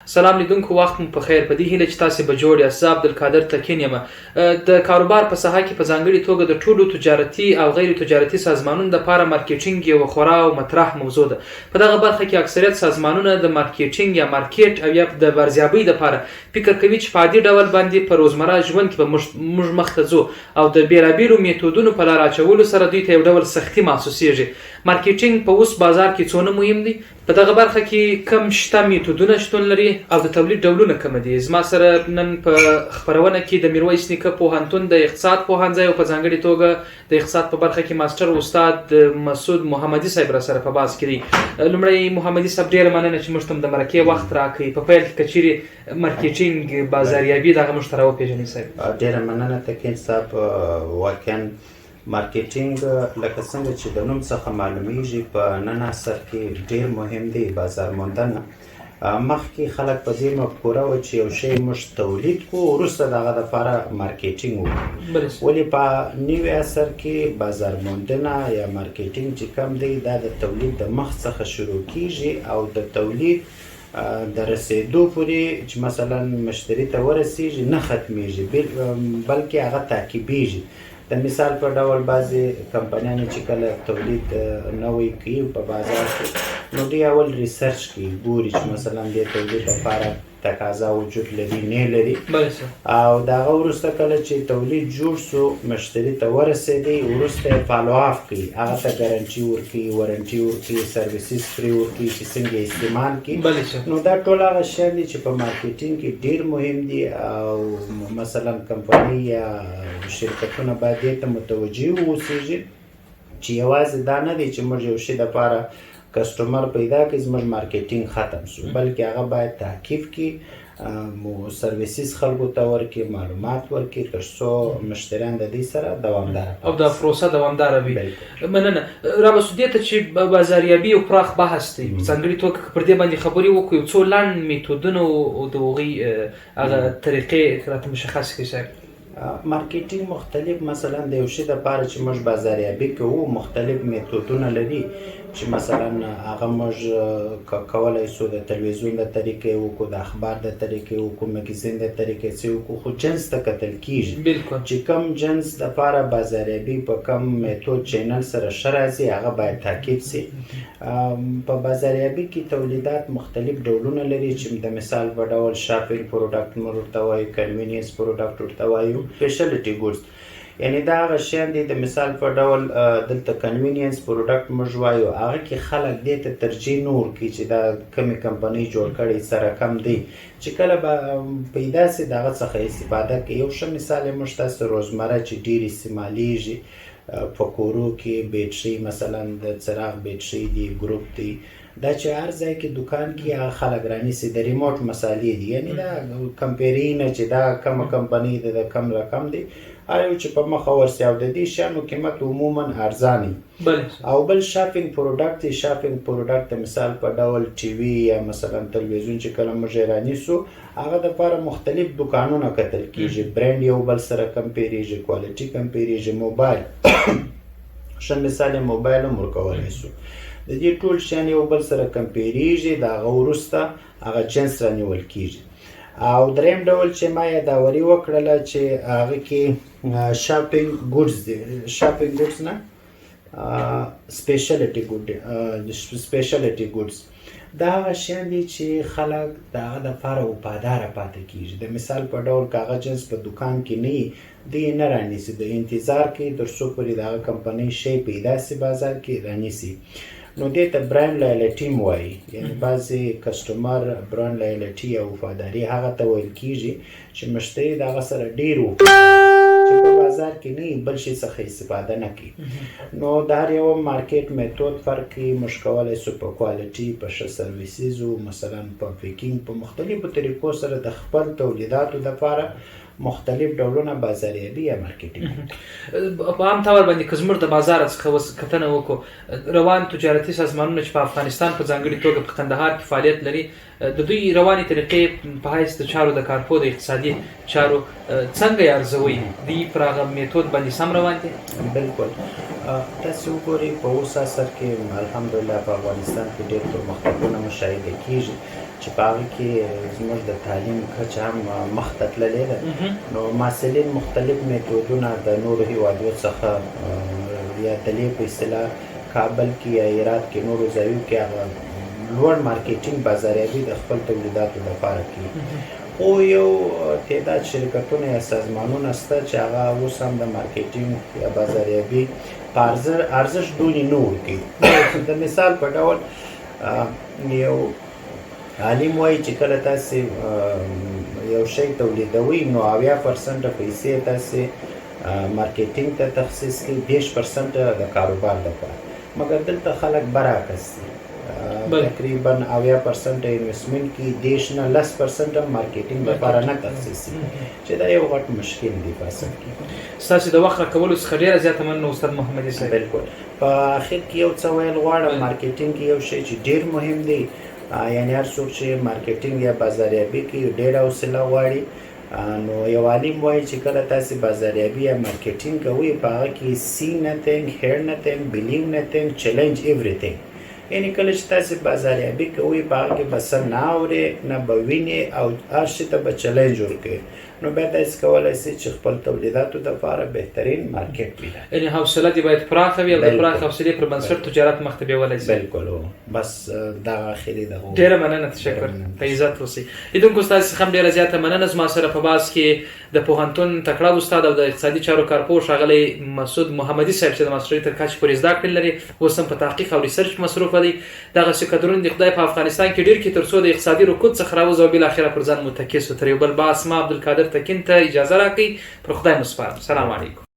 سلام لیدونکو، وخت مو په خیر. په دې هیله چې تاسو به جوړ یاست. زه عبدالقادر تکین یم. د کاروبار په ساحه کې په ځانګړي توګه د ټولو تجارتي او غیر تجارتي سازمانونو لپاره مارکیټینګ یو خورا او مطرح موضوع ده. په دغه برخه کې اکثریت سازمانونه د مارکیټینګ یا مارکیټ او یا د ارزیابۍ لپاره فکر کوي چې په عادي ډول باندې په روزمره ژوند کې به موږ مخته ځو او د بیلابیلو میتودونو په لار اچولو سره دوی ته یو ډول سختي محسوسیږي. مارکیټینګ په اوس بازار کې څونه مهم دی؟ په دغه برخه کې کم شته میتودونه شتون لري او د تولید ډولونه کوم دي؟ زما سره نن په خبرونه کې د میرویس نیکه پوهنتون د اقتصاد پوهنځی او په ځانګړي توګه د اقتصاد په برخه کې ماستر استاد مسعود محمدي صاحب را سره په باز کړي. لومړی محمدي صاحب ډیره مننه چې موږ ته د مرکې وخت راکړي. په پیل کې کچيري مارکیټینګ بازاریابي دغه موږ ته راوپېژنئ صاحب. ډیره مننه تکین صاحب. واقعا مارکیټینګ لکه څنګه چې د نوم څخه معلومیږي په نن عصر کې ډیر مهم دی. بازار موندنه مخکې خلک په دې مفکوره و چې یو شی موږ تولید کو وروسته دغه دپاره مارکیټینګ وکړو، ولې په نوي عصر کې بازار موندنه یا مارکیټینګ چې کم دی دا د تولید د مخ څخه شروع کیږي او د تولید د رسیدو پورې چې مثلا مشتری ته ورسیږي نه ختمیږي بلکې هغه تعقیبیږي. د مثال په ډول بعضې کمپنیانې چې کله تولید نوی کوي په بازار کې نو دوی اول ریسرچ کوي، ګوري چې مثلا دې تولید لپاره تقاضا وجود لري نه لري، او د هغه وروسته کله چې تولید جوړ سو مشتری ته ورسېدی وروسته یې فالو اف کوي، هغه ته ګارنټي ورکوي، وارنټي ورکوي، سرویسز فري ورکوي چې څنګه استعمال کړي. نو دا ټول هغه شیان دي چې په مارکیټینګ کې ډیر مهم دي او مثلا کمپنۍ یا شرکتونه باید دې ته متوجه واوسېږي چې یوازې دا نه دی چې موږ یو شي دپاره کسټمر پیدا کړي زموږ مارکیټینګ ختم سو، بلکې هغه باید تعقیب کړي، سرویسز خلکو ته ورکړي، معلومات ورکړي تر څو مشتریان د دې سره دوامداره او دا پروسه دوامداره وي. مننه. رابسو دې ته چې بازاریابي یو پراخ بحث دی، په ځانګړي توګه پر دې باندې خبرې وکړو، یو څو لنډ میتودونه او د هغوی هغه طریقې راته مشخص کړي صاحب. مارکیټینګ مختلف مثلا د یو شي دپاره چې موږ بازاریابي کوو مختلف میتودونه لري چې مثلا هغه موږ کولی سو د تلویزیون د طریقې وکړو، د اخبار د طریقې وکړو، مګزین د طریقې څه وکړو، خو جنس ته کتل کیږي چې کم جنس دپاره بازاریابي په کم میتود چینل سره ښه راځي هغه باید تعقیب سي. په بازاریابي کې تولیدات مختلف ډولونه لري چې د مثال په ډول شاپینګ پروډکټ موږ ورته وایو، کنوینینس پروډکټ ورته وایو، سپیشلټي ګوډز یعنی دا هغه شیان دي. د مثال په ډول دلته کنوینینس پروډکټ موږ وایو، هغه کې خلک دې ته ترجیح نه ورکوي چې دا کمې کمپنۍ جوړ کړی سره کم دی، چې کله به پیدا سي د هغه څخه استفاده کوي. یو ښه مثال یې موږ تاسو روزمره چې ډېر استعمالیږي په کورو کې بیټرۍ، مثلا د څراغ بیټرۍ دی، ګروپ دی، دا چې هر ځای کې دکان کې هغه خلک رانیسي، د ریموټ مسالې دي، یعنی دا کمپیرینه چې دا کومه کمپنۍ ده د کم رقم دی هر یو چې په مخه ورسي او د دې شیانو قیمت عموما ارزاني. او بل شاپینګ پروډکټ دی. شاپینګ پروډکټ د مثال په ډول ټي وي یا مثلا تلویزیون چې کله موږ یې رانیسو هغه دپاره مختلف دکانونه کتل کیږي، برانډ یو بل سره کمپیریږي، کوالټي کمپیریږي. موبایل ښه مثال یې موبایل هم ورکولی سو، د دې ټول شیان یو بل سره کمپیریږي، د هغه وروسته هغه جنس رانیول کیږي. او دریم ډول چې ما یاداوري وکړله چې هغه کې شاپینګ ګوډز دی، شاپینګ ګوډز نه سپیشلټي ګوډز، دا هغه شیان دي چې خلک د هغه دپاره وفاداره پاتې کیږي. د مثال په ډول که هغه جنس په دکان کې نه وي دوی یې نه رانیسي، د انتظار کوي تر څو پورې د هغه کمپنۍ شی پیدا سي بازار کې رانیسي. نو دې ته برانډ لایلټي م وایي، یعنی بعضې کسټمر برانډ لایلټي یا وفاداري هغه ته ویل کیږي چې مشتری د هغه سره ډېر چې په بازار کې نه بل شي څخه استفاده نه کوي. نو د هر یو مارکیټ میتود فرق کوي. موږ کولی سو په کوالټي، په ښه سرویسیزو، مثلا په پیکینګ، په مختلفو طریقو سره د خپل تولیداتو دپاره مختلف ډولونه بازاریابي یا مارکیټینګ. په عام طور باندې که زموږ د بازار څخه کتنه وکړو، روان تجارتي سازمانونه چې په افغانستان په ځانګړي توګه په کندهار کې فعالیت لري، د دوی روانې طریقې په حیث د چارو د کارپو د اقتصادي چارو څنګه یې ارزوئ؟ دوی پر هغه میتود باندې سم روان دي؟ بالکل. تاسو وګورئ په اوس عصر کې الحمدلله په افغانستان کې ډېر پرمختګونه مشاهده کیږي چې په هغه کې زموږ د تعلیم کچه هم مخته تللې ده نو محصلین مختلف میتودونه د نورو هیوادو څخه یا دلې په اصطلاح کابل کې یا هرات کې نورو ځایو کې هغه لوړ مارکیټینګ بازاریابي د خپل تولیداتو لپاره کوي خو یو تعداد شرکتونه یا سازمانونه شته چې هغه اوس هم د مارکیټینګ یا بازاریابي په ارزش دونې نه ورکوي د مثال په ډول یو عالم وایي چې کله تاسې یو شی تولیدوي نو 80% پیسې تاسې مارکیټینګ ته تخصیص کړئ 10% د کاروبار لپاره مګر دلته خلک برعکس دي تقریبا 80% انویسټمنټ کې 10 نه 10% مارکیټینګ لپاره نه تخصیص چې دا یو غټ مشکل دی په اصل کې ستاسو د وخت راکولو څخه ډیره زیاته مننه استاد محمدي صاحب بالکل په اخر کې یو څه ویل غواړم مارکیټینګ کې یو شی چې ډیر مهم دی یعنی هر څوک چې مارکیټینګ یا بازاریابي کې ډیر حوصله غواړي نو یو عالم وایي چې کله تاسو بازاریابي یا مارکیټینګ کوئ په هغه کې see nothing, hear nothing, believe nothing, challenge everything یعنی کله چې تاسو بازاریابي کوئ په هغه کې بس نه اورئ نه به وینئ او هر شي ته به چلنج ورکوئ نو بیا تاسو کولی شئ چې خپل تولیداتو لپاره بهترین مارکیټ پیدا کړئ یعنی حوصله دې باید پراخه وي او د پراخه حوصلې پر بنسټ تجارت مخ ته بیولی شي بالکل بس دا اخري دغه ډیره مننه تشکر په عزت اوسئ لیدونکو ستاسو څخه هم ډیره زیاته مننه زما سره په بحث کې د پوهنتون تکړه استاد او د اقتصادي چارو کارپوه ښاغلی مسعود محمدي صاحب چې د ماسټرۍ تر کچې پورې زده کړې لري اوس هم په تحقیق او ریسرچ مصروفه دی دغسې کدرونه د خدای په افغانستان کې ډېر کړي تر څو د اقتصادي رکود څخه راوځي او بالاخره پر ځان متکي سو تر یو بل بحث ما عبدالقادر تکین ته اجازه راکړئ پر خدای مو سپارم سلام علیکم